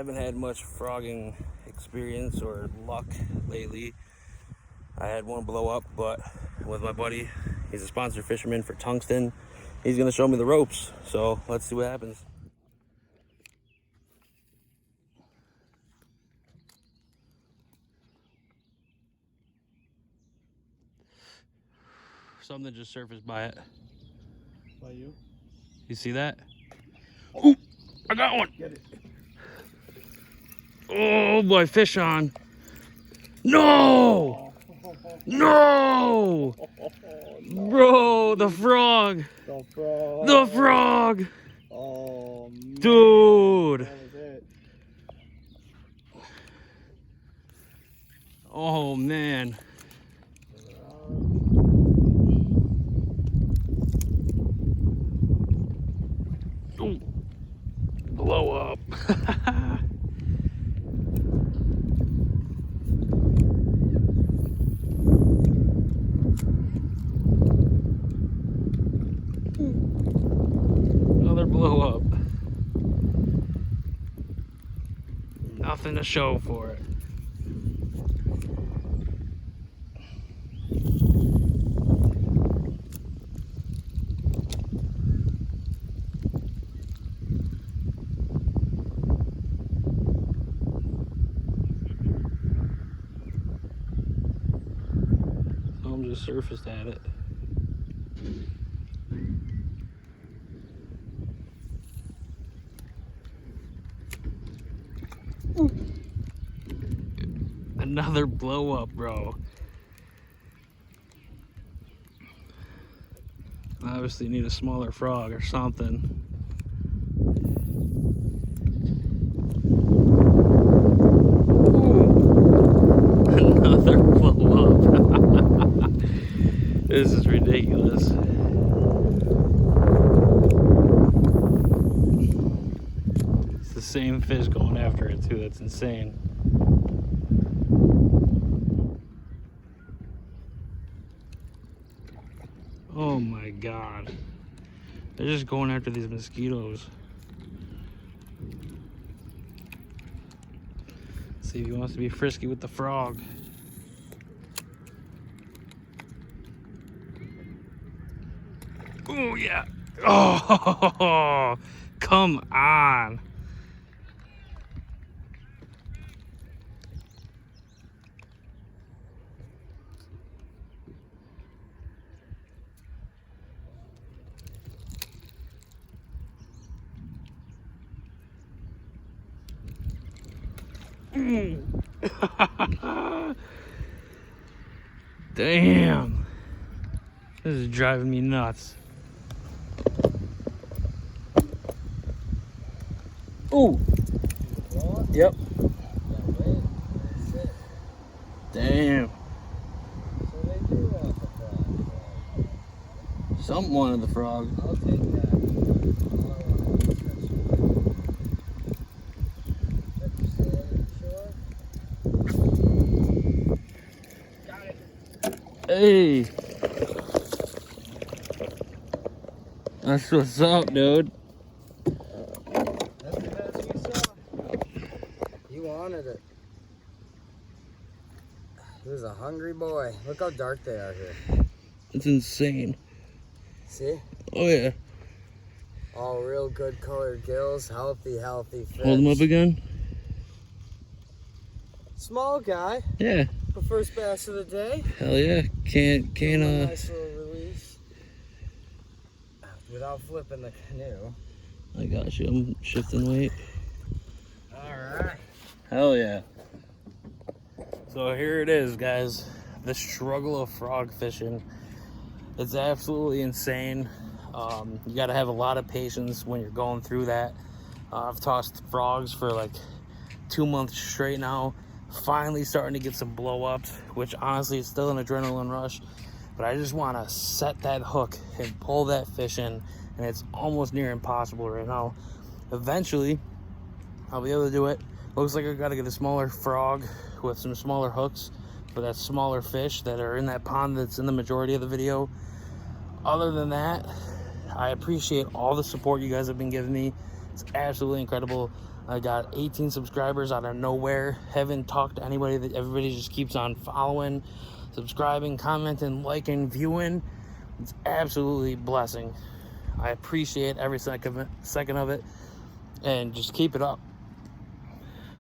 haven't had much frogging experience or luck lately. I had one blow up, but with my buddy, he's a sponsored fisherman for Tungsten. He's gonna show me the ropes, so let's see what happens. Something just surfaced by it. By you? You see that? Oh, I got one. Get it. Oh boy, fish on. No! No! Bro, the frog. The frog. The frog. Oh, man. Dude. That was it. Oh man. Ooh. Blow up. Another blow up. Nothing to show for it. Some just surfaced at it. Another blow up, bro. Obviously need a smaller frog or something. Ooh. Another blow up. This is ridiculous. It's the same fish going after it too. That's insane. Oh my god. They're just going after these mosquitoes. Let's see if he wants to be frisky with the frog. Oh yeah. Oh, come on. Damn. This is driving me nuts. Ooh. Yep. Damn. So they do want the frog. Something wanted the frog. I'll take that. All I want is that shore. That you said shore? Got it. Hey. That's what's up, dude. That's the best you saw. You wanted it. He was a hungry boy. Look how dark they are here. It's insane. See? Oh yeah. All real good colored gills. Healthy fish. Hold him up again. Small guy. Yeah. The first bass of the day. Hell yeah. Can't Nice little release. Without flipping the canoe. I got you. I'm shifting weight. Alright. Hell yeah. So here it is, guys. The struggle of frog fishing. It's absolutely insane. You got to have a lot of patience when you're going through that. I've tossed frogs for like 2 months straight now. Finally starting to get some blow ups, which honestly is still an adrenaline rush. But I just want to set that hook and pull that fish in, and it's almost near impossible right now. Eventually, I'll be able to do it. Looks like I got to get a smaller frog with some smaller hooks for that smaller fish that are in that pond that's in the majority of the video. Other than that, I appreciate all the support you guys have been giving me. It's absolutely incredible. I got 18 subscribers out of nowhere. Haven't talked to anybody. That everybody just keeps on following, subscribing, commenting, liking, viewing. It's absolutely a blessing. I appreciate every second of it, and just keep it up.